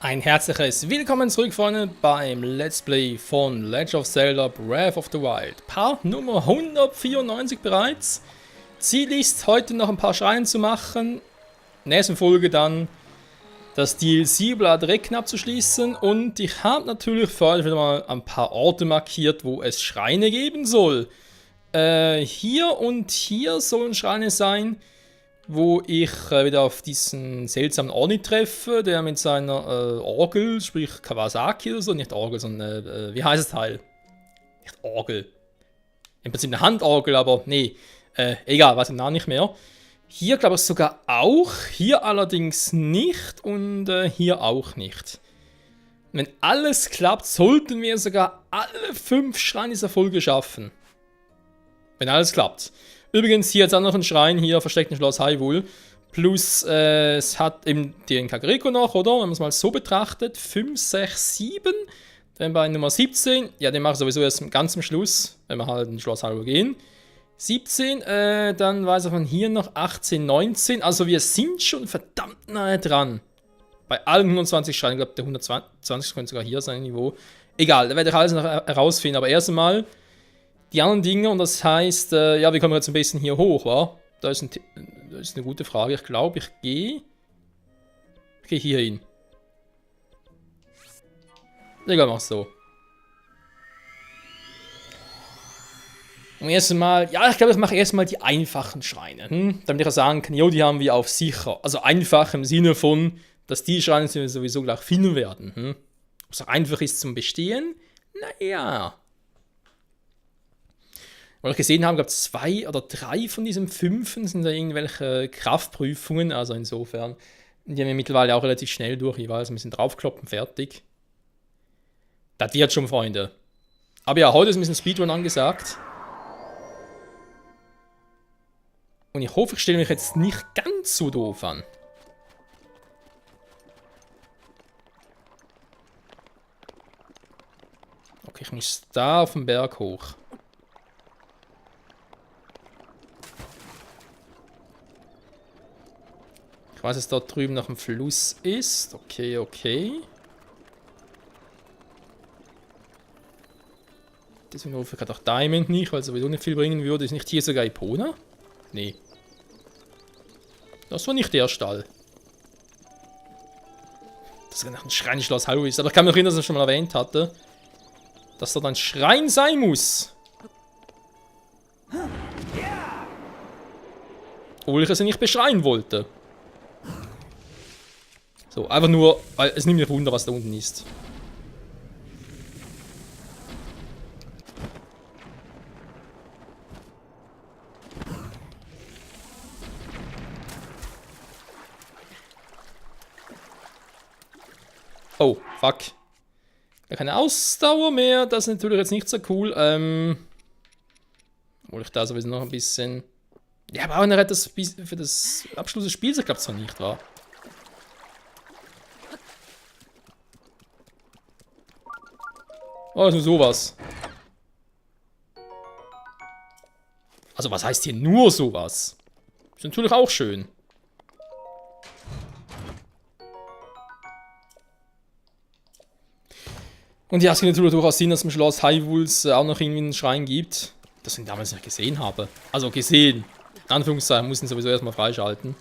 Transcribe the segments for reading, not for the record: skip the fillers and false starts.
Ein herzliches Willkommen zurück, Freunde, beim Let's Play von Legend of Zelda Breath of the Wild. Part Nummer 194 bereits. Ziel ist, heute noch ein paar Schreine zu machen. Nächsten Folge dann das DLC Blood Requiem abzuschließen. Und ich habe natürlich für euch wieder mal ein paar Orte markiert, wo es Schreine geben soll. Hier und hier sollen Schreine sein, wo ich wieder auf diesen seltsamen Orni treffe, der mit seiner Orgel, sprich Kawasaki oder so, nicht Orgel, sondern, wie heißt das Teil? Nicht Orgel. Im Prinzip eine Handorgel, aber nee, egal, weiß ich noch nicht mehr. Hier glaube ich sogar auch, hier allerdings nicht und hier auch nicht. Wenn alles klappt, sollten wir sogar alle 5 Schreine dieser Folge schaffen. Wenn alles klappt. Übrigens, hier jetzt auch noch ein Schrein, hier versteckt im Schloss Hyrule. Plus, es hat eben den Kakariko noch, oder? Wenn man es mal so betrachtet. 5, 6, 7. Dann bei Nummer 17, ja, den mache ich sowieso erst ganz zum Schluss, wenn wir halt in Schloss Hyrule gehen. 17, dann weiß ich von hier noch 18, 19. Also wir sind schon verdammt nahe dran. Bei allen 120 Schreinen, ich glaube der 120 könnte sogar hier sein, Niveau. Egal, da werde ich alles noch herausfinden. Aber erst einmal die anderen Dinge, und das heißt, ja, wie kommen wir jetzt ein bisschen hier hoch, wa? Das ist eine gute Frage. Ich glaube, ich gehe hier hin. Egal, mach so. Und erstmal, ja, ich glaube, ich mache erstmal die einfachen Schreine, damit ich auch sagen kann, jo, die haben wir auf sicher. Also einfach im Sinne von, dass die Schreine sowieso gleich finden werden. Ob es auch einfach ist zum Bestehen? Naja. Weil ich gesehen habe, ich glaube 2 oder 3 von diesen 5 sind da irgendwelche Kraftprüfungen, also insofern. Die haben wir mittlerweile auch relativ schnell durch, jeweils ein bisschen draufkloppen, fertig. Das wird schon, Freunde. Aber ja, heute ist ein bisschen Speedrun angesagt. Und ich hoffe, ich stelle mich jetzt nicht ganz so doof an. Okay, ich muss da auf den Berg hoch. Ich weiß, dass dort drüben noch ein Fluss ist. Okay, okay. Deswegen rufe ich gerade auch Diamond nicht, weil es sowieso nicht viel bringen würde. Ist nicht hier sogar Epona? Nee. Das war nicht der Stall. Das ist ein Schrein in Schloss Hyrule ist. Aber ich kann mich erinnern, dass ich schon mal erwähnt hatte, dass dort ein Schrein sein muss. Obwohl ich es ja nicht beschreien wollte. So, einfach nur, weil es nimmt mich Wunder, was da unten ist. Oh, fuck. Ja, keine Ausdauer mehr, das ist natürlich jetzt nicht so cool. Obwohl ich da sowieso noch ein bisschen... Ja, aber auch eine Rettung für das Abschluss des Spiels, ich glaube zwar nicht, wahr? Oh, ist nur sowas. Also, was heißt hier nur sowas? Ist natürlich auch schön. Und ja, es gibt natürlich durchaus Sinn, dass es im Schloss Hyrule auch noch irgendwie einen Schrein gibt. Das ich damals nicht gesehen habe. Also gesehen. In Anführungszeichen mussten sowieso erstmal freischalten.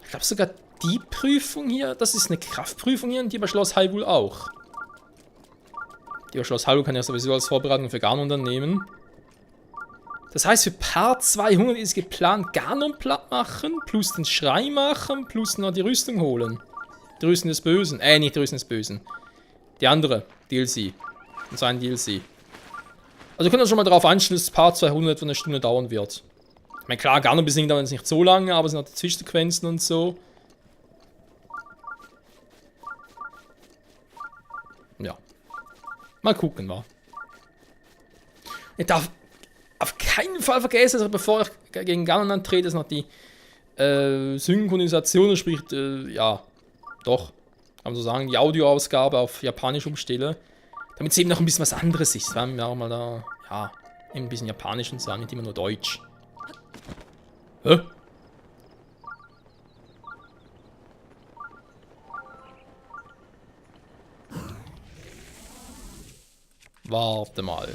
Ich glaube sogar die Prüfung hier, das ist eine Kraftprüfung hier und die bei Schloss Hyrule auch. Die bei Schloss Hyrule kann ja sowieso als Vorbereitung für Ganon dann nehmen. Das heißt, für Part 200 ist geplant, Ganon platt machen, plus den Schrein machen, plus noch die Rüstung holen. Die Rüstung des Bösen. Nicht die Rüstung des Bösen. Die andere, DLC. Und sein DLC. Also könnt ihr schon mal darauf einstellen, dass Part 200 etwa eine Stunde dauern wird. Ich meine, klar, Ganon besiegen dauert jetzt nicht so lange, aber es sind noch die Zwischensequenzen und so. Ja. Mal gucken, wa? Ich darf auf keinen Fall vergessen, dass bevor ich gegen Ganon antrete, ist noch die Synchronisation, sprich, ja, doch, kann man so sagen, die Audioausgabe auf Japanisch umstelle. Damit es eben noch ein bisschen was anderes ist. Wir haben ja auch mal da, ja, ein bisschen Japanisch und so, nicht immer nur Deutsch. Hä? Warte mal.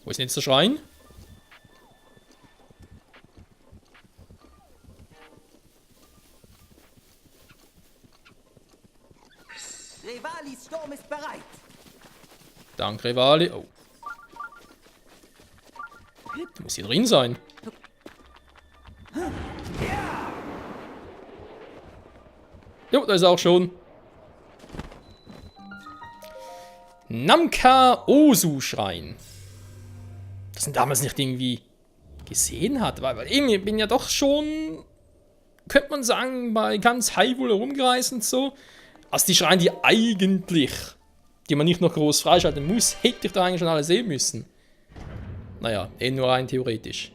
Wo ist denn jetzt der Schrein? Revalis Sturm ist bereit. Dank Revali. Oh. Du musst hier drin sein. Jo, da ist er auch schon. Namka Osu Schrein. Das ihn damals nicht irgendwie gesehen hat, weil irgendwie bin ja doch schon, könnte man sagen, bei ganz Hyrule rumgereist und so. Also die Schreine, die man nicht noch groß freischalten muss, hätte ich da eigentlich schon alle sehen müssen. Naja, nur rein theoretisch.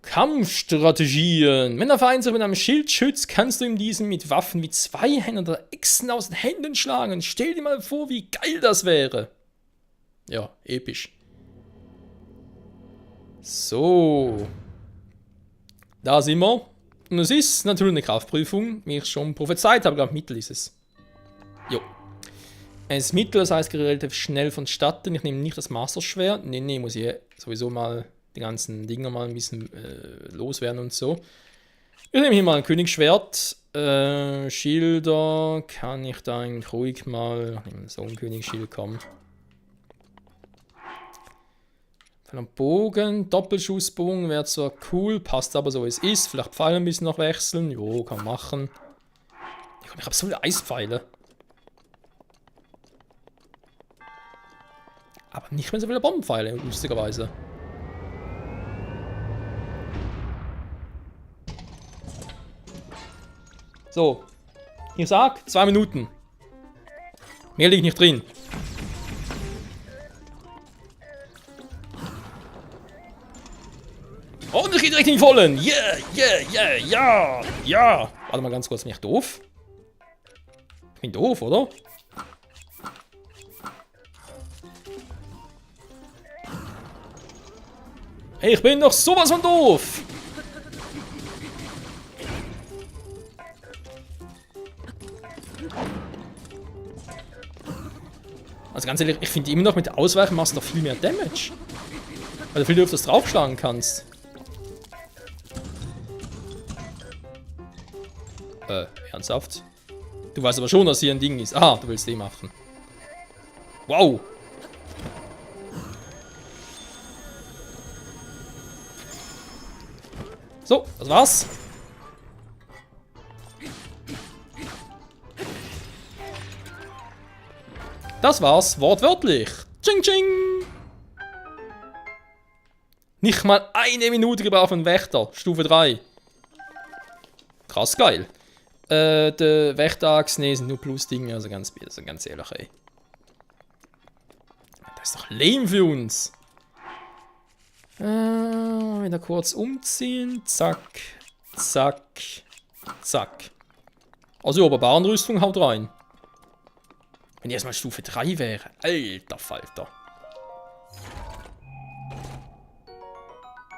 Kampfstrategien. Wenn der Feind sich mit einem Schild schützt, kannst du ihm diesen mit Waffen wie Zweihänder oder Echsen aus den Händen schlagen. Stell dir mal vor, wie geil das wäre. Ja, episch. So. Da sind wir. Und es ist natürlich eine Kraftprüfung, wie ich schon prophezeit habe. Ich glaube, Mittel ist es. Jo. Es ist Mittel, das heißt, geht relativ schnell vonstatten. Ich nehme nicht das Masterschwert. Nee, muss ich sowieso mal die ganzen Dinger mal ein bisschen loswerden und so. Ich nehme hier mal ein Königsschwert. Schilder kann ich da eigentlich ruhig mal. So ein Königsschild kommen. Von einem Bogen, Doppelschussbogen wäre zwar cool, passt aber so wie es ist. Vielleicht Pfeile ein bisschen noch wechseln. Jo, kann man machen. Ich habe so viele Eispfeile. Aber nicht mehr so viele Bombenpfeile, lustigerweise. So. Ich sag 2 Minuten. Mehr liegt nicht drin. Und ich gehe direkt in die Vollen. Ja. Warte mal ganz kurz, bin ich doof? Ich bin doof, oder? Hey, ich bin doch sowas von doof. Also ganz ehrlich, ich finde immer noch mit Ausweichen machst du noch viel mehr Damage. Weil du viel öfters draufschlagen kannst. Ernsthaft? Du weißt aber schon, dass hier ein Ding ist. Aha, du willst den machen. Wow. So, das war's. Das war's, wortwörtlich. Tsching, tsching. Nicht mal 1 Minute gebraucht von Wächter. Stufe 3. Krass geil. Der Wächterachs, nee, sind nur Plus-Dinge, also ganz ehrlich, ey. Das ist doch lame für uns. Wieder kurz umziehen. Zack, zack, zack. Also, ja, Barbarenrüstung haut rein. Wenn die erstmal Stufe 3 wäre. Alter Falter.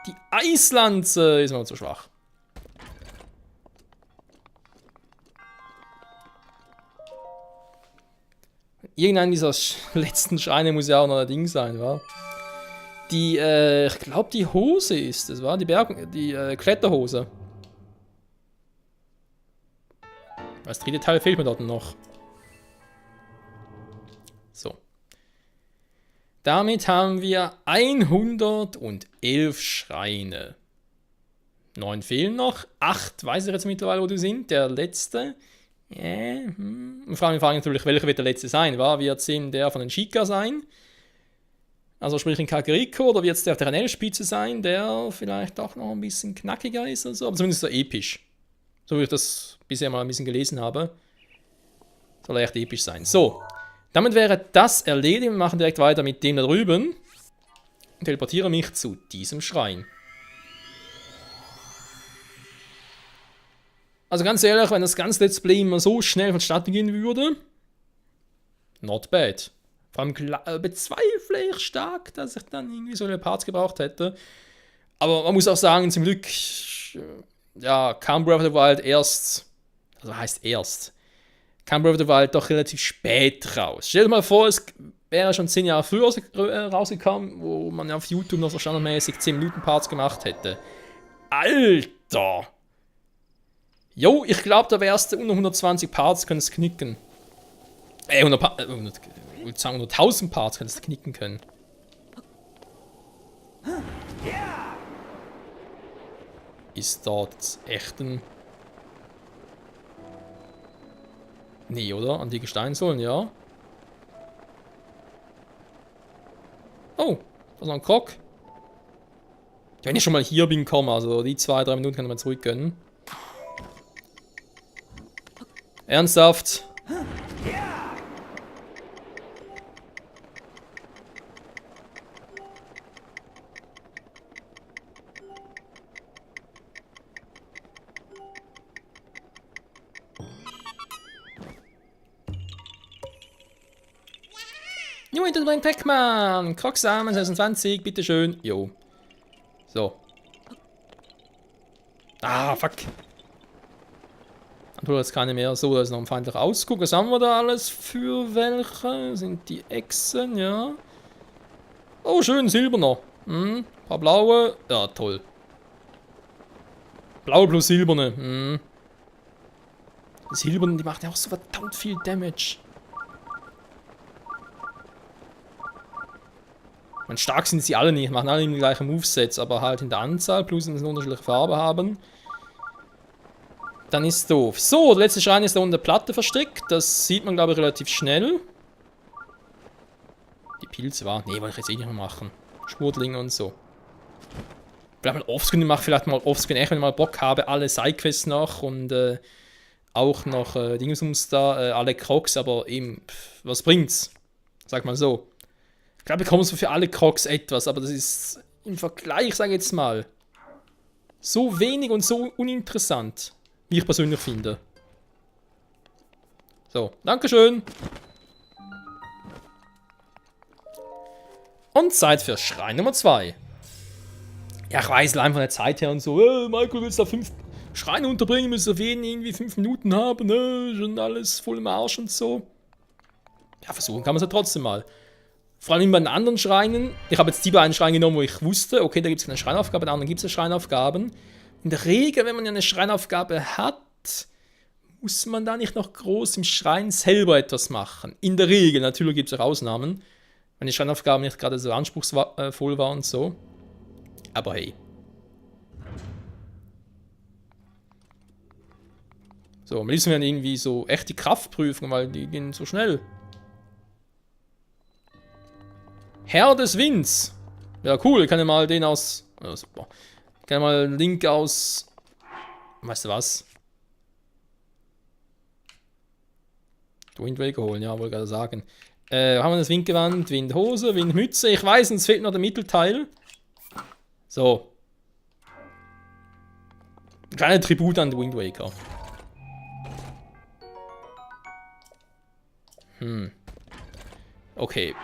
Die Eislanze ist mal zu schwach. Irgendein dieser letzten Schreine muss ja auch noch ein Ding sein, wa? Die, ich glaube, die Hose ist es, wa? Die Kletterhose. Das dritte Teil fehlt mir dort noch. So. Damit haben wir 111 Schreine. 9 fehlen noch. 8 weiß ich jetzt mittlerweile, wo die sind. Der letzte. Wir fragen natürlich, welcher wird der letzte sein? Wird es der von den Chica sein? Also sprich in Kakariko, oder wird es der auf der RNL-Spitze sein, der vielleicht auch noch ein bisschen knackiger ist oder so, aber zumindest so episch. So wie ich das bisher mal ein bisschen gelesen habe. Soll er echt episch sein. So, damit wäre das erledigt. Wir machen direkt weiter mit dem da drüben. Und teleportiere mich zu diesem Schrein. Also ganz ehrlich, wenn das ganze Let's Play immer so schnell vonstatten gehen würde, Not bad. Vor allem bezweifle ich stark, dass ich dann irgendwie so eine Parts gebraucht hätte. Aber man muss auch sagen, zum Glück, ja, kam Breath of the Wild kam Breath of the Wild doch relativ spät raus. Stell dir mal vor, es wäre schon 10 Jahre früher rausgekommen, wo man ja auf YouTube noch so standardmäßig 10 Minuten Parts gemacht hätte. Alter! Jo, ich glaube, da wärst du unter 120 Parts, könntest du knicken. 100.000 Parts könntest du knicken können. Ist dort echt ein... Nee, oder? An die Gesteinsohlen, ja. Oh, das ist noch ein Krog. Wenn ich schon mal hier bin, komme, also die 2-3 Minuten kann man zurück gönnen. Ernsthaft? Jo, das bringt Pac-Man! Krogsamen 26, bitteschön. Jo. So. Ah, fuck. Dann tut jetzt keine mehr. So, da ist noch ein feindlicher Ausguck. Was haben wir da alles für welche? Sind die Echsen, ja. Oh, schön, silberner. Ein paar blaue. Ja, toll. Blaue plus silberne. Die silbernen, die machen ja auch so verdammt viel Damage. Und stark sind sie alle nicht, machen alle die gleichen Movesets, aber halt in der Anzahl, plus wenn sie eine unterschiedliche Farbe haben. Dann ist doof. So, der letzte Schrein ist da unter der Platte versteckt. Das sieht man, glaube ich, relativ schnell. Die Pilze war. Nee, wollte ich jetzt eh nicht mehr machen. Schmudlinge und so. Vielleicht mal Offscreen machen, vielleicht mal Offscreen, echt, wenn ich mal Bock habe, alle Sidequests noch und auch noch Dingsums da, alle Crocs, aber eben, was bringt's? Sag mal so. Ich glaube, wir bekommen so für alle Crocs etwas, aber das ist im Vergleich, sage ich jetzt mal, so wenig und so uninteressant, wie ich persönlich finde. So, Dankeschön. Und Zeit für Schrein Nummer 2. Ja, ich weiß, allein von der Zeit her und so, Michael, willst du da 5 Schreine unterbringen, müssen auf jeden irgendwie 5 Minuten haben, schon alles voll im Arsch und so. Ja, versuchen kann man es ja trotzdem mal. Vor allem bei den anderen Schreinen. Ich habe jetzt die beiden Schreine genommen, wo ich wusste, okay, da gibt es keine Schreinaufgabe, bei den anderen gibt es ja Schreinaufgaben. In der Regel, wenn man ja eine Schreinaufgabe hat, muss man da nicht noch groß im Schrein selber etwas machen. In der Regel, natürlich gibt es auch Ausnahmen, wenn die Schreinaufgabe nicht gerade so anspruchsvoll war und so. Aber hey. So, am liebsten werden irgendwie so echt die Kraft prüfen, weil die gehen so schnell. Herr des Winds. Ja, cool. Ich kann ja mal den aus... Oh, super. Ich kann ja mal einen Link aus... Weißt du was? Wind Waker holen, ja, wollte gerade sagen. Haben wir das Windgewand, Windhose, Windmütze. Ich weiß, uns fehlt noch der Mittelteil. So. Ein kleiner Tribut an den Wind Waker. Okay.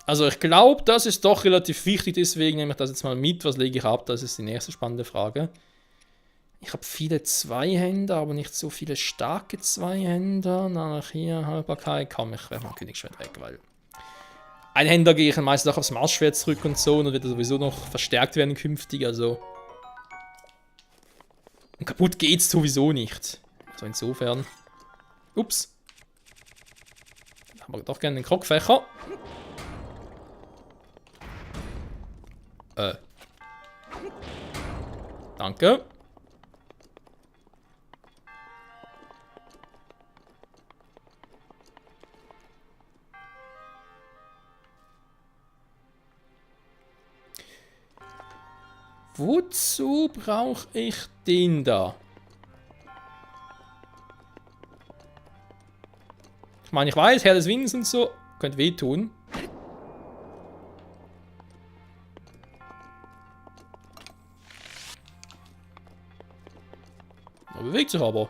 Also ich glaube, das ist doch relativ wichtig, deswegen nehme ich das jetzt mal mit. Was lege ich ab? Das ist die nächste spannende Frage. Ich habe viele Zweihänder, aber nicht so viele starke Zweihänder. Nach hier Haltbarkeit. Komm, ich werfe mal Königsschwert weg, weil... Einhänder gehe ich meistens auch aufs Marschschwert zurück und so. Und dann wird er sowieso noch verstärkt werden künftig, also... Und kaputt geht's sowieso nicht. Also insofern... Ups. Haben wir doch gerne den Krogfächer. Danke. Wozu brauche ich den da? Ich meine, ich weiß, Herr des Winds und so. Könnte wehtun. Er bewegt sich aber.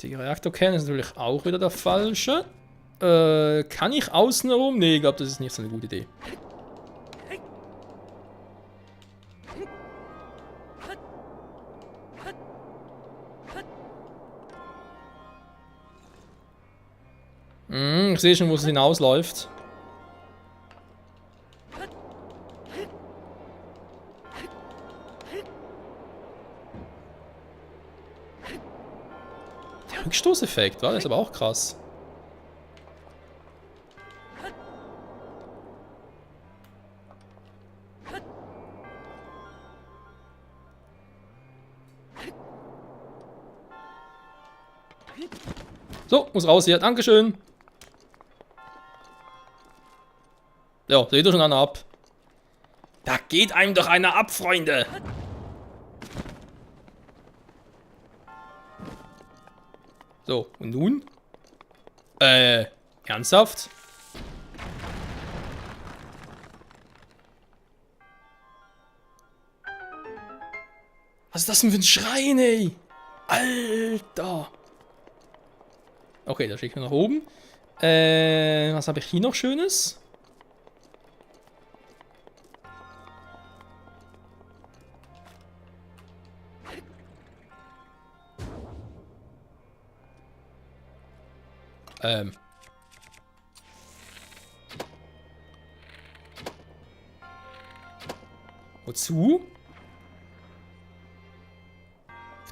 Die Reaktorkerne ist natürlich auch wieder der falsche. Kann ich außenrum? Nee, ich glaube, das ist nicht so eine gute Idee. Ich sehe schon, wo es hinausläuft. Der Rückstoßeffekt, war das aber auch krass. So, muss raus hier. Dankeschön. Ja, seht ihr schon einer ab. Da geht einem doch einer ab, Freunde. So, und nun? Ernsthaft? Was ist das denn für ein Schrein, ey? Alter. Okay, da schicke ich nach oben. Was habe ich hier noch Schönes? Wozu?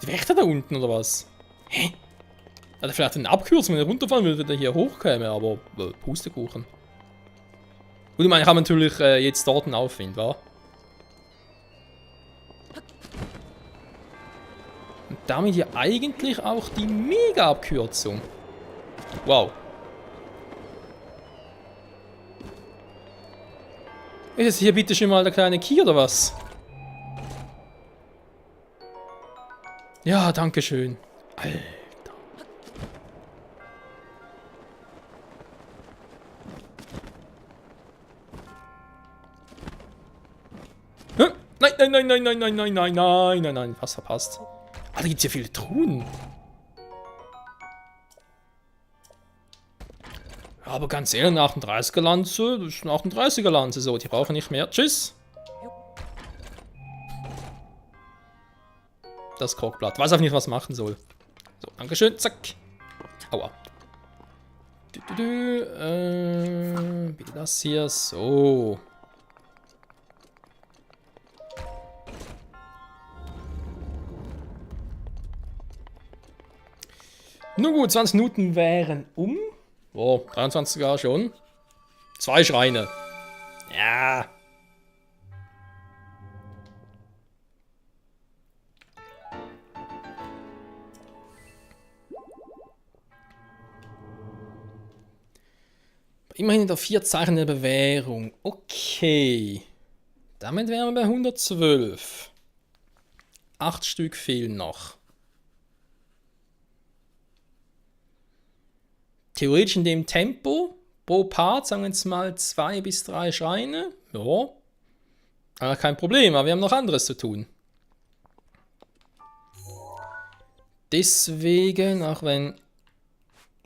Die Wächter da unten, oder was? Hä? Hat er vielleicht eine Abkürzung, wenn er runterfahren würde, der hier hochkäme, aber Pustekuchen. Gut, ich meine, ich habe natürlich jetzt dort einen Aufwind, wa? Und damit hier eigentlich auch die Mega-Abkürzung. Wow. Ist das hier bitte schon mal der kleine Key oder was? Ja, danke schön. Alter. Nein, nein, nein, nein, nein, nein, nein, nein, nein, nein, nein, was verpasst. Ah, da gibt es hier viele Truhen. Ja, aber ganz ehrlich, eine 38er Lanze, das ist eine 38er Lanze, so, die brauchen nicht mehr. Tschüss. Das Korkblatt. Weiß auch nicht, was machen soll. So, dankeschön, zack. Aua. Bitte das hier, so. Nun gut, 20 Minuten wären um. Oh, 23 Jahre schon. 2 Schreine. Ja. Immerhin in der 4 Zeichen der Bewährung. Okay. Damit wären wir bei 112. 8 Stück fehlen noch. Theoretisch in dem Tempo, pro Part, sagen wir jetzt mal 2 bis 3 Schreine. Ja, aber kein Problem, aber wir haben noch anderes zu tun. Deswegen, auch wenn,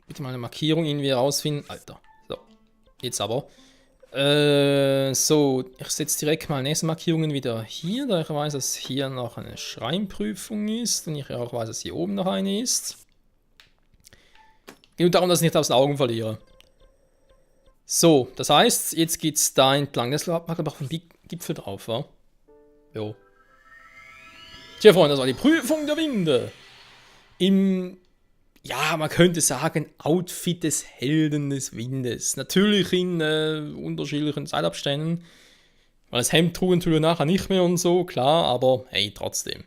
bitte mal eine Markierung irgendwie rausfinden. Alter, so, jetzt aber. So, ich setze direkt mal nächste Markierungen wieder hier, da ich weiß, dass hier noch eine Schreinprüfung ist und ich auch weiß, dass hier oben noch eine ist. Geht nur darum, dass ich nicht aus den Augen verliere. So, das heißt, jetzt geht's da entlang. Das macht aber auch einen Gipfel drauf, wa? Jo. Tja, Freunde, das war die Prüfung der Winde. Im, ja, man könnte sagen, Outfit des Helden des Windes. Natürlich in unterschiedlichen Zeitabständen. Weil das Hemd trugen natürlich nachher nicht mehr und so, klar, aber hey, trotzdem.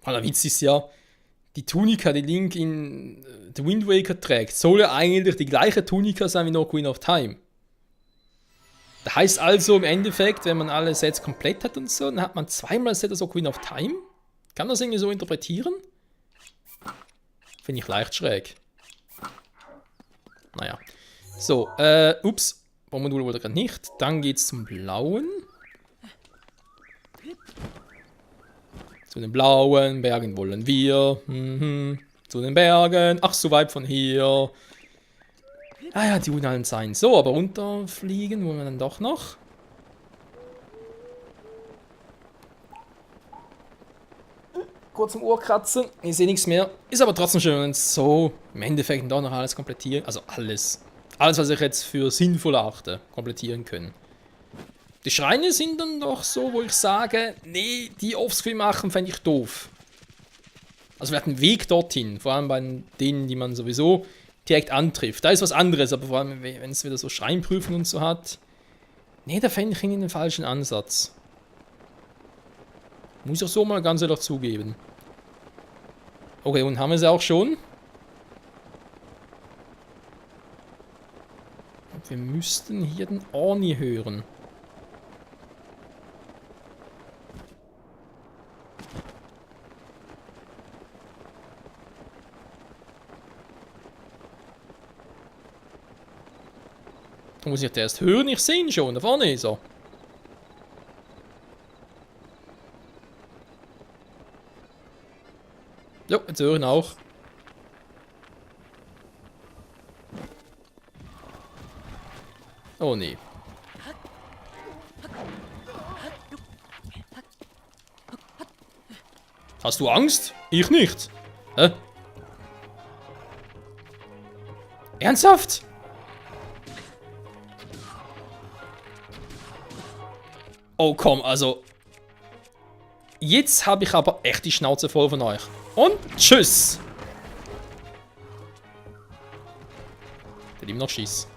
Weil der Witz ist ja, die Tunika, die Link in The Wind Waker trägt, soll ja eigentlich die gleiche Tunika sein wie noch Queen of Time. Das heißt also im Endeffekt, wenn man alle Sets komplett hat und so, dann hat man zweimal das Set als Queen of Time. Kann das irgendwie so interpretieren? Finde ich leicht schräg. Naja. So, ups. Bombmodul wollte gerade nicht. Dann geht's zum Blauen. Zu den blauen Bergen wollen wir. Zu den Bergen. Ach, so weit von hier. Ah ja, die unallen sein. So, aber runterfliegen wollen wir dann doch noch. Kurz im Ohr kratzen. Ich sehe nichts mehr. Ist aber trotzdem schön, wenn es so im Endeffekt doch noch alles komplettieren. Also alles. Alles, was ich jetzt für sinnvoll achte, komplettieren können. Die Schreine sind dann doch so, wo ich sage, nee, die offscreen machen, fände ich doof. Also wir hatten einen Weg dorthin, vor allem bei denen, die man sowieso direkt antrifft. Da ist was anderes, aber vor allem, wenn es wieder so Schreinprüfungen und so hat. Nee, da fände ich irgendwie den falschen Ansatz. Muss ich auch so mal ganz ehrlich zugeben. Okay, und haben wir sie auch schon? Wir müssten hier den Orni hören. Da muss ich den erst hören, ich sehe ihn schon, da vorne ist er. Jo, jetzt hören auch. Oh nee. Hast du Angst? Ich nicht. Hä? Ernsthaft? Oh komm, also. Jetzt habe ich aber echt die Schnauze voll von euch. Und tschüss. Der hat ihm noch Schiss.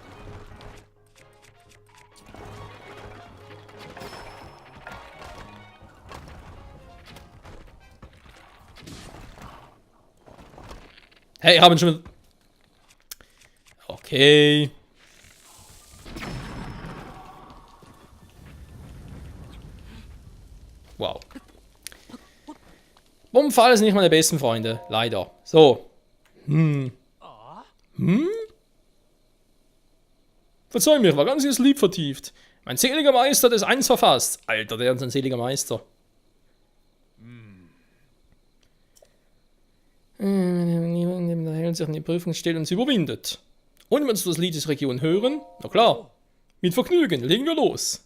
Hey, haben schon. Okay. Wow. Bombenfall sind nicht meine besten Freunde. Leider. So. Verzeih mir, war ganz ins Lieb vertieft. Mein seliger Meister hat es eins verfasst. Alter, der ist ein seliger Meister. Der hält sich an die Prüfung stellt und sie überwindet. Und wenn Sie das Lied der Region hören, na klar. Mit Vergnügen, legen wir los.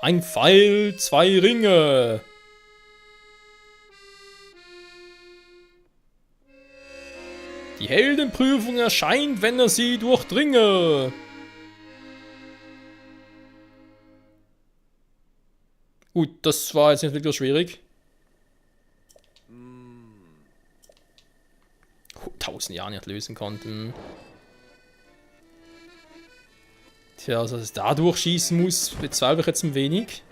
Ein Pfeil, zwei Ringe. Die Heldenprüfung erscheint, wenn er sie durchdringe. Gut, das war jetzt nicht wirklich schwierig. 1000 Jahre nicht lösen konnten. Tja, also, dass es da durchschießen muss, bezweifle ich jetzt ein wenig.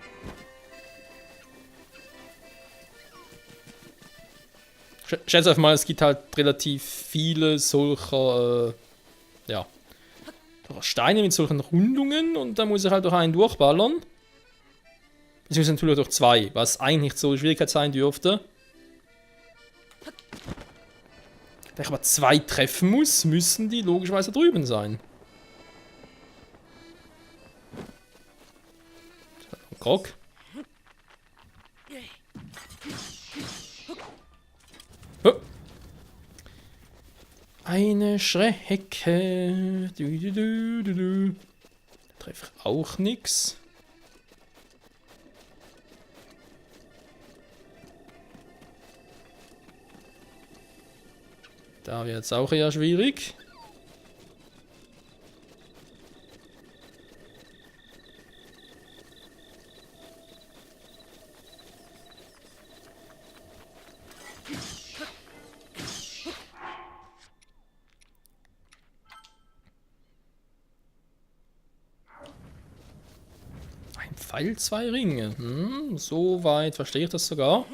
Schätze einfach mal, es gibt halt relativ viele solcher, ja, Steine mit solchen Rundungen und da muss ich halt durch einen durchballern. Beziehungsweise natürlich durch zwei, was eigentlich nicht so Schwierigkeit sein dürfte. Da ich aber zwei treffen muss, müssen die logischerweise drüben sein. Krog. Oh. Eine Schrecke. Da treffe ich auch nix. Da wird es auch eher schwierig. Ein Pfeil, zwei Ringe. So weit verstehe ich das sogar.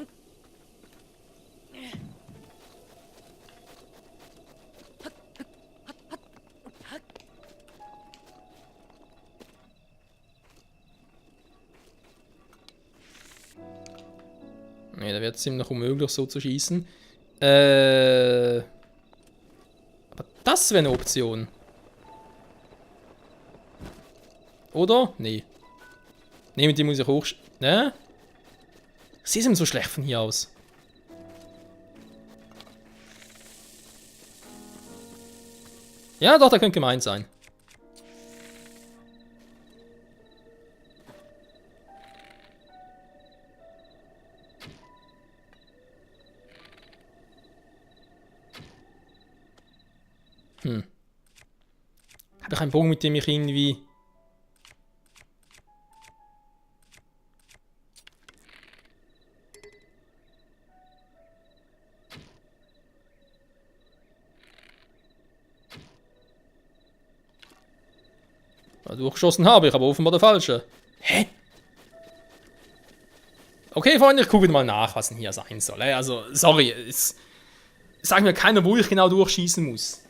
Ne, da wird es ihm noch unmöglich, so zu schießen. Aber das wäre eine Option. Oder? Nee. Ne, mit dem muss ich hoch... Ne? Sieht ihm so schlecht von hier aus. Ja, doch, der könnte gemein sein. Habe ich einen Bogen, mit dem ich irgendwie... durchgeschossen habe, ich aber offenbar der falsche. Hä? Okay, Freunde, ich gucke mal nach, was denn hier sein soll. Also, sorry, sag mir keiner, wo ich genau durchschießen muss.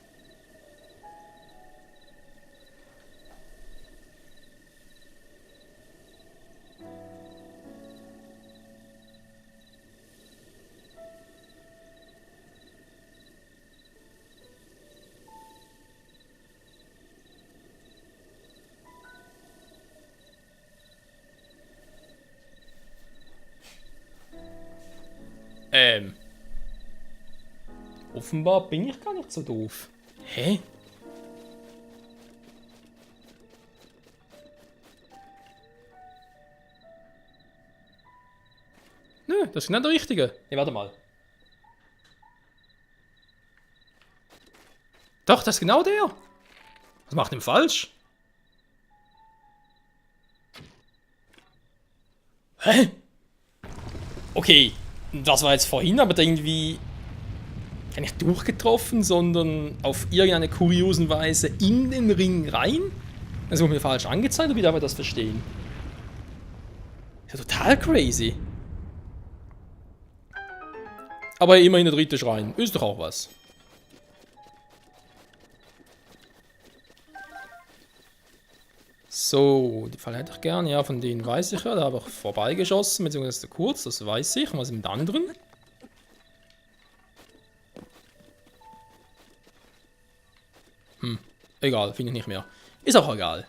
Offenbar bin ich gar nicht so doof. Hä? Nö, das ist nicht der richtige. Nee, warte mal. Doch, das ist genau der. Was macht denn falsch? Hä? Okay, das war jetzt vorhin, aber irgendwie nicht durchgetroffen, sondern auf irgendeine kuriosen Weise in den Ring rein. Das wurde mir falsch angezeigt, oder wie darf ich das verstehen? Ist ja total crazy. Aber immerhin der dritte Schrein. Ist doch auch was. So, die Fall hätte ich gern. Ja, von denen weiß ich ja. Da habe ich vorbeigeschossen, beziehungsweise kurz, das weiß ich. Was ist mit dem anderen? Egal, finde ich nicht mehr. Ist auch egal.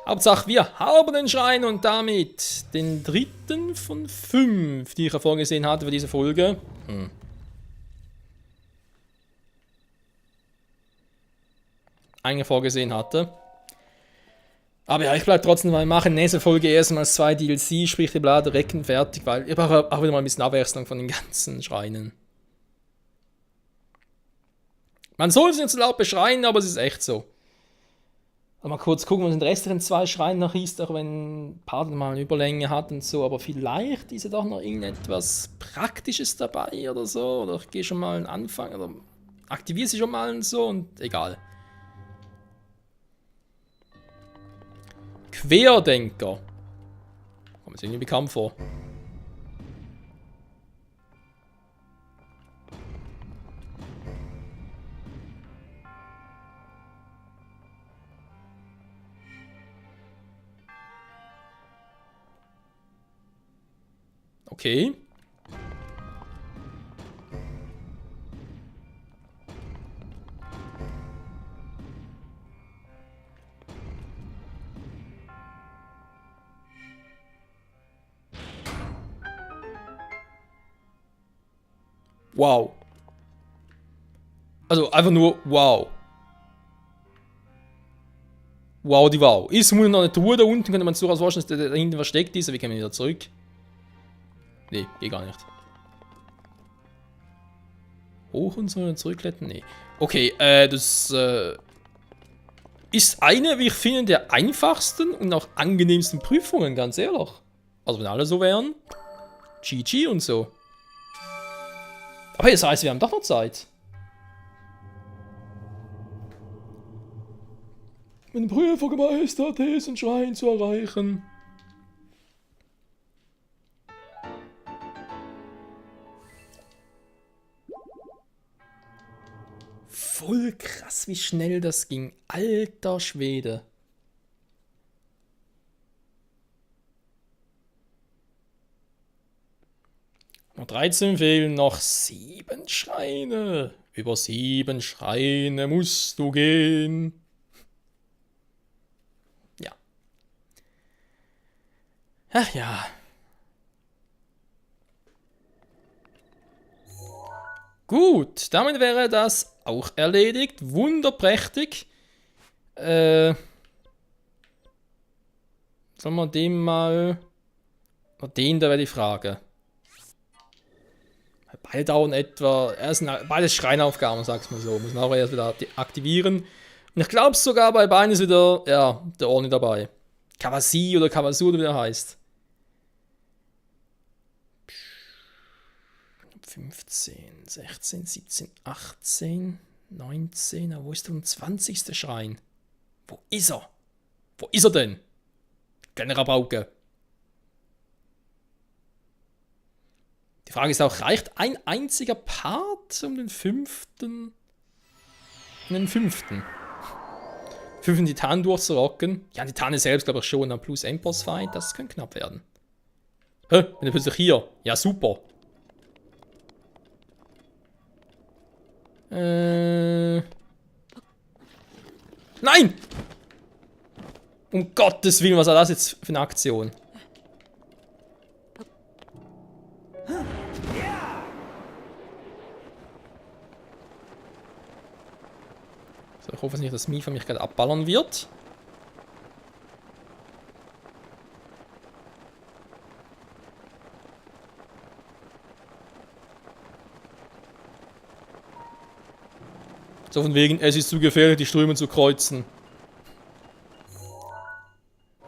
Hauptsache, wir haben den Schrein und damit den dritten von 5, die ich ja vorgesehen hatte für diese Folge. Eigentlich vorgesehen hatte. Aber ja, ich bleibe trotzdem mal machen. Nächste Folge erstmal 2 DLC, sprich die Blade Recken fertig, weil ich brauche auch wieder mal ein bisschen Abwechslung von den ganzen Schreinen. Man soll es nicht so laut beschreien, aber es ist echt so. Mal kurz gucken, was den restlichen 2 Schreinen noch ist, auch wenn Pardon mal eine Überlänge hat und so, aber vielleicht ist ja doch noch irgendetwas Praktisches dabei oder so, oder ich gehe schon mal einen Anfang, oder aktiviere sie schon mal und so, und egal. Querdenker. Kommt mir irgendwie bekannt vor. Okay. Wow. Also einfach nur wow. Wow, die wow. Ist nur noch eine Truhe da unten, könnte man sich durchaus vorstellen, dass der da hinten versteckt ist. Wie kommen wir wieder zurück? Nee, geht gar nicht. Hoch und so zurückklettern? Nee. Okay, das ist eine, wie ich finde, der einfachsten und auch angenehmsten Prüfungen, ganz ehrlich. Also wenn alle so wären, GG und so. Aber das heißt, wir haben doch noch Zeit. Mit dem Prüfer gemeistert, diesen Schrein zu erreichen. Voll krass, wie schnell das ging. Alter Schwede. Noch 13 fehlen, noch 7 Schreine. Über 7 Schreine musst du gehen. Ja. Ach ja. Gut, damit wäre das auch erledigt. Wunderprächtig. Sollen wir den mal... Den da wäre die Frage. Beide dauern etwa... Beides Schreinaufgaben, sag's mal so. Muss man auch erst wieder aktivieren. Und ich glaube sogar bei beiden ist wieder... Ja, der Orni dabei. Kawasi oder Kawasu, oder wie der heißt. 15, 16, 17, 18, 19. Wo ist der 20. Schrein? Wo ist er? Wo ist er denn? Kleine Rabauke. Die Frage ist auch, reicht ein einziger Part um den 5. Titan durchzurocken? Ja, Titane selbst glaube ich schon, dann plus Endboss Fight, das könnte knapp werden. Hä? Bin ich plötzlich hier? Ja, super. Nein! Um Gottes Willen, was war das jetzt für eine Aktion? So, ich hoffe nicht, dass Mifa mich gerade abballern wird. So von wegen, es ist zu gefährlich, die Ströme zu kreuzen.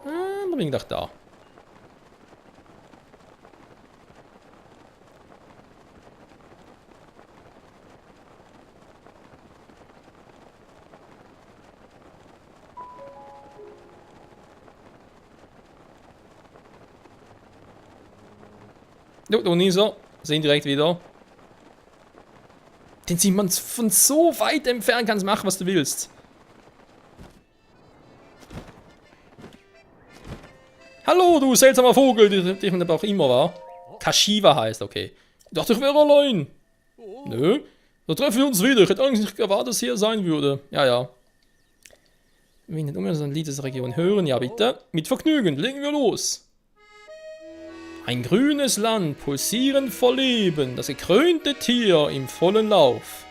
Dann bin ich doch da. Jo, da nicht so. Sehen direkt wieder. Den sieht man von so weit entfernt, kannst machen, was du willst. Hallo, du seltsamer Vogel, der man aber auch immer war. Kashiwa heißt, okay. Ich dachte, ich wäre allein. Nö. Da treffen wir uns wieder. Ich hätte eigentlich nicht erwartet, dass hier sein würde. Ja, ja. Wir nicht unbedingt ein Lied dieser Region hören. Ja, bitte. Mit Vergnügen. Legen wir los. Ein grünes Land, pulsierend vor Leben, das gekrönte Tier im vollen Lauf.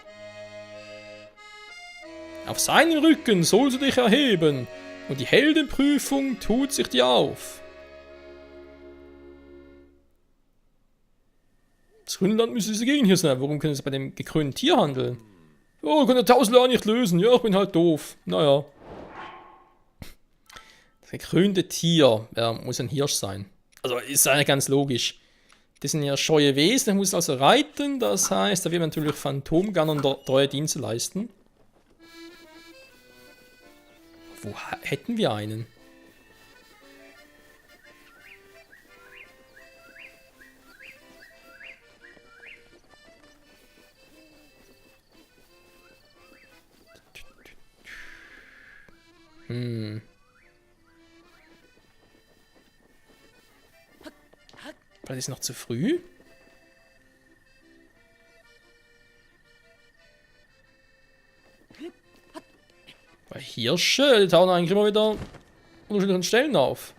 Auf seinen Rücken sollst du dich erheben, und die Heldenprüfung tut sich dir auf. Das grüne Land müsste diese Gegend hier sein. Warum können sie bei dem gekrönten Tier handeln? Oh, ich kann der Tausendler nicht lösen. Ja, ich bin halt doof. Naja. Das gekrönte Tier, ja, muss ein Hirsch sein. Also ist eigentlich ganz logisch. Das sind ja scheue Wesen, ich muss also reiten, das heißt, da wird man natürlich Phantomgunnern treue Dienste leisten. Wo hätten wir einen? Weil das ist noch zu früh. Weil Hirsche, die tauchen eigentlich immer wieder unterschiedlichen Stellen auf.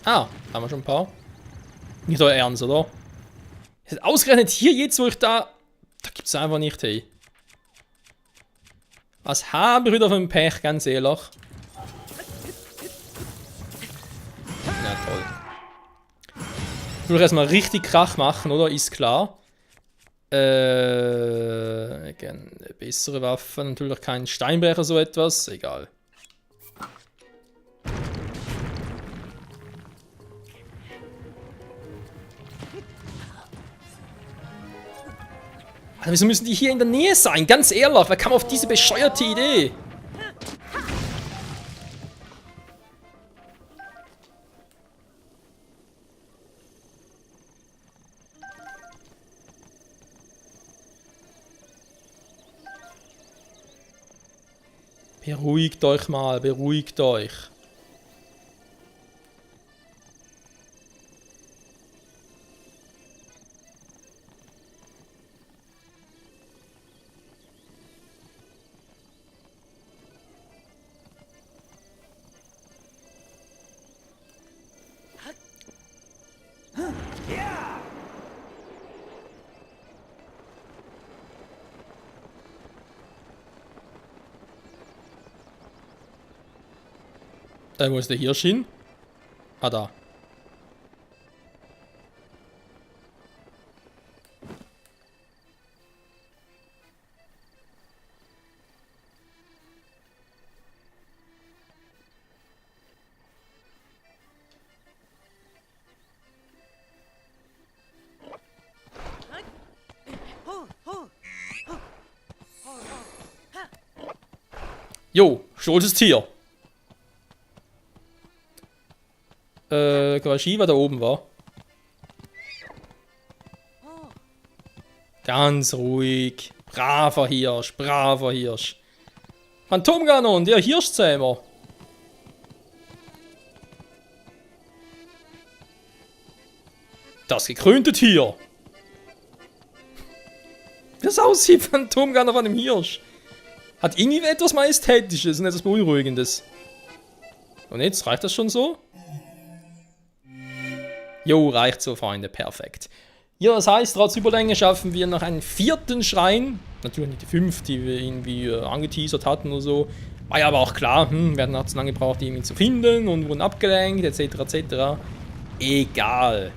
Ah, haben wir schon ein paar. Nicht euer Ernst, oder? Ausgerechnet hier jetzt, wo ich da... Da gibt es einfach nicht, hey. Was habe ich wieder für ein Pech, ganz ehrlich. Ja, toll. Ich will erstmal richtig Krach machen, oder? Ist klar. Bessere Waffen, natürlich kein Steinbrecher, so etwas. Egal. Also wieso müssen die hier in der Nähe sein? Ganz ehrlich, wer kam auf diese bescheuerte Idee? Beruhigt euch mal, beruhigt euch. Wo ist der Hirsch hin? Ah, da. Jo, stolzes Tier. Garagie, was da oben war. Ganz ruhig. Braver Hirsch, braver Hirsch. Phantomganon, der Hirschzähmer. Das gekrönte Tier. Das aussieht, Phantomganon von einem Hirsch. Hat irgendwie etwas Majestätisches und etwas Beunruhigendes. Und jetzt, reicht das schon so? Jo, reicht so, Freunde, perfekt. Ja, das heißt, trotz Überlänge schaffen wir noch einen 4. Schrein. Natürlich nicht die 5, die wir irgendwie angeteasert hatten oder so. War ja aber auch klar, wir hatten auch zu lange gebraucht, die irgendwie zu finden und wurden abgelenkt, etc. etc. Egal.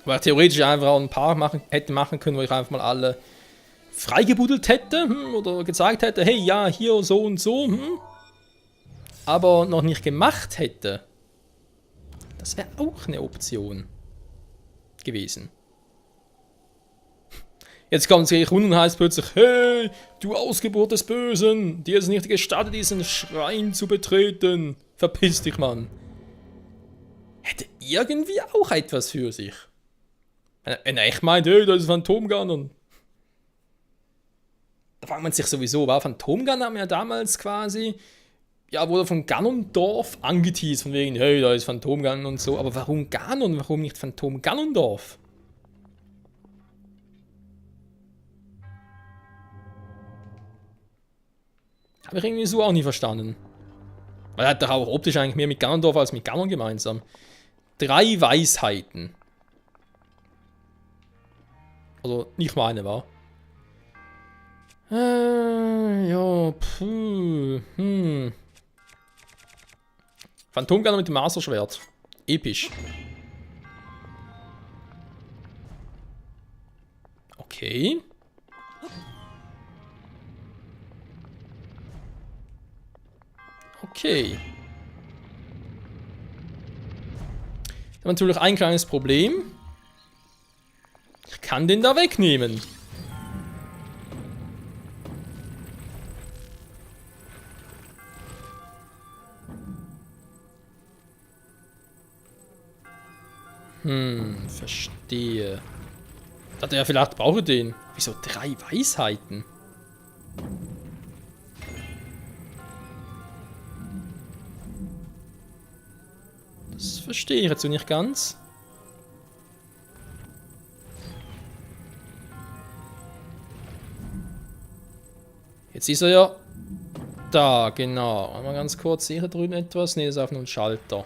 Weil theoretisch einfach auch ein paar hätte machen können, wo ich einfach mal alle freigebuddelt hätte oder gezeigt hätte, hey, ja, hier so und so, aber noch nicht gemacht hätte. Das wäre auch eine Option gewesen. Jetzt kommt es gleich rund und heißt plötzlich, hey, du Ausgeburt des Bösen, dir ist nicht gestattet, diesen Schrein zu betreten. Verpiss dich, Mann. Hätte irgendwie auch etwas für sich. Wenn er echt meint, hey, das ist Phantomganon. Da fragt man sich sowieso, war Phantomganon haben ja damals quasi, ja, wurde von Ganondorf angeteased, von wegen, hey, da ist Phantomganon und so. Aber warum Ganon? Warum nicht Phantom Ganondorf? Habe ich irgendwie so auch nie verstanden. Weil er hat doch auch optisch eigentlich mehr mit Ganondorf als mit Ganon gemeinsam. 3 Weisheiten. Also, nicht meine, war. Ja, Phantomganon mit dem Masterschwert. Episch. Okay. Okay. Da haben wir natürlich ein kleines Problem. Ich kann den da wegnehmen. Verstehe. Ich dachte ja, vielleicht brauche ich den. Wieso 3 Weisheiten? Das verstehe ich jetzt so nicht ganz. Jetzt ist er ja da, genau. Mal ganz kurz, sehe ich da drüben etwas? Ne, das ist einfach nur ein Schalter.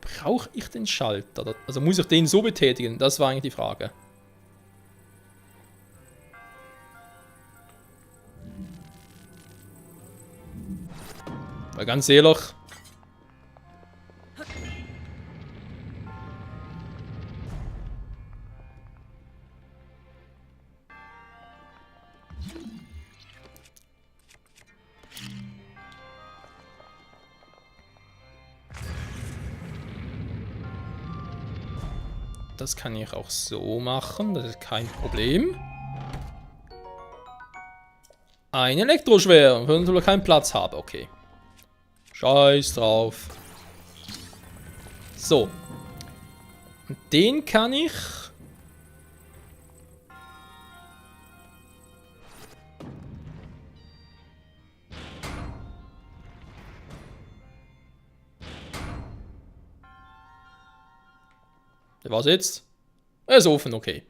Brauche ich den Schalter? Also muss ich den so betätigen? Das war eigentlich die Frage. Weil ganz ehrlich... Das kann ich auch so machen, das ist kein Problem. Ein Elektroschwert, wenn ich keinen Platz habe, okay. Scheiß drauf. So. Und den kann ich... Was jetzt? Er ist offen, okay.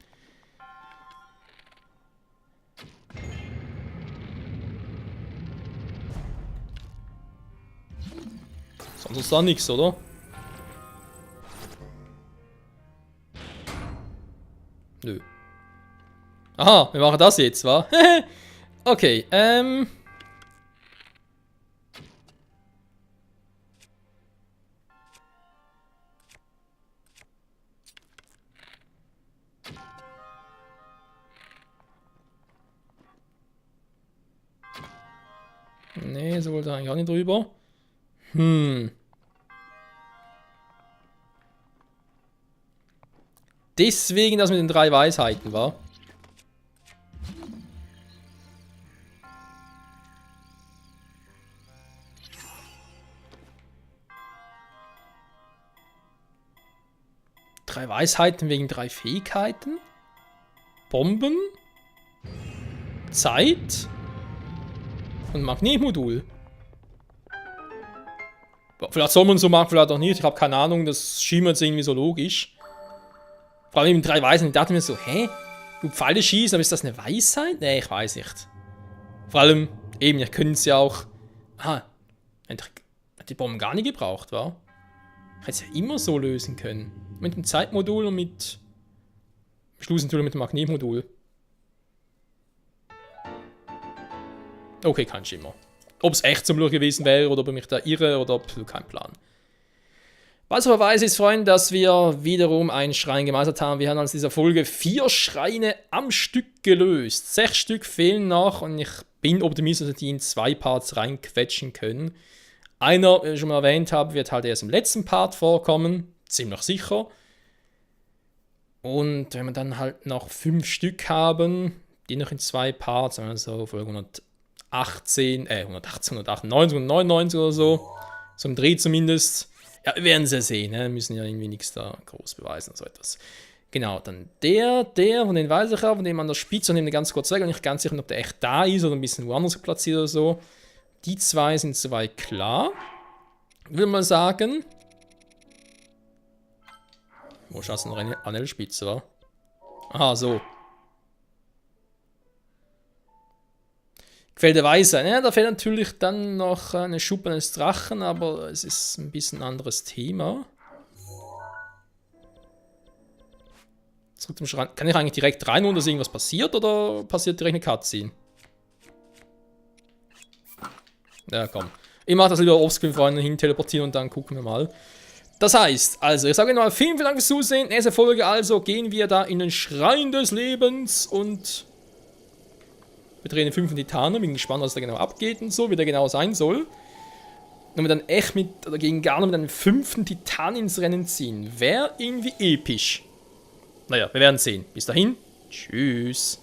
So, Sonst ist da nichts, oder? Nö. Aha, wir machen das jetzt, wa? Okay, nee, so wollte eigentlich auch nicht drüber. Deswegen das mit den 3 Weisheiten, war. Drei Weisheiten wegen 3 Fähigkeiten? Bomben? Zeit? Und Magnetmodul? Vielleicht soll man so machen, vielleicht auch nicht. Ich habe keine Ahnung, das schien mir jetzt irgendwie so logisch. Vor allem mit 3 Weisheiten, ich dachte mir so, hä? Du Pfeile schießen, aber ist das eine Weisheit? Nee, ich weiß nicht. Vor allem, eben, ihr könnt es ja auch... Aha, hat die Bomben gar nicht gebraucht, wa? Ich hätte es ja immer so lösen können. Mit dem Zeitmodul und mit... Schlussendlich mit dem Magnetmodul. Okay, kein Schimmer. Ob es echt zum Lure gewesen wäre oder ob ich mich da irre oder ob... Kein Plan. Was aber weiß ist, Freunde, dass wir wiederum einen Schrein gemeistert haben. Wir haben aus dieser Folge 4 Schreine am Stück gelöst. 6 Stück fehlen noch und ich bin optimistisch, dass wir die in 2 Parts reinquetschen können. Einer, wie ich schon mal erwähnt habe, wird halt erst im letzten Part vorkommen. Ziemlich sicher. Und wenn wir dann halt noch 5 Stück haben, die noch in 2 Parts, also Folge 198, 199 oder so, so im Dreh zumindest. Ja, wir werden es ja sehen, ne? Wir müssen ja irgendwie nichts da groß beweisen, so etwas. Genau, dann der, von den weiß ich auch, von dem an der Spitze, und dem ganz kurz weg, und nicht ganz sicher, ob der echt da ist oder ein bisschen woanders platziert oder so. Die 2 sind soweit klar. Würde man sagen. Wo schaust du noch eine Anelspitze, wa? Aha, so. Quell der Weisheit. Ja, da fehlt natürlich dann noch eine Schuppe eines Drachen, aber es ist ein bisschen ein anderes Thema. Zurück zum Schrein. Kann ich eigentlich direkt rein, ohne dass irgendwas passiert, oder passiert direkt eine Cutscene? Ja, komm. Ich mache das lieber offscreen, Freunde, hin teleportieren und dann gucken wir mal. Das heißt, also, ich sage nochmal vielen Dank fürs Zusehen. Nächste Folge also gehen wir da in den Schrein des Lebens und wir drehen den 5. Titanen. Bin gespannt, was da genau abgeht und so, wie der genau sein soll. Und wir dann echt mit, oder gegen Garner mit einem 5. Titan ins Rennen ziehen. Wäre irgendwie episch. Naja, wir werden sehen. Bis dahin, tschüss.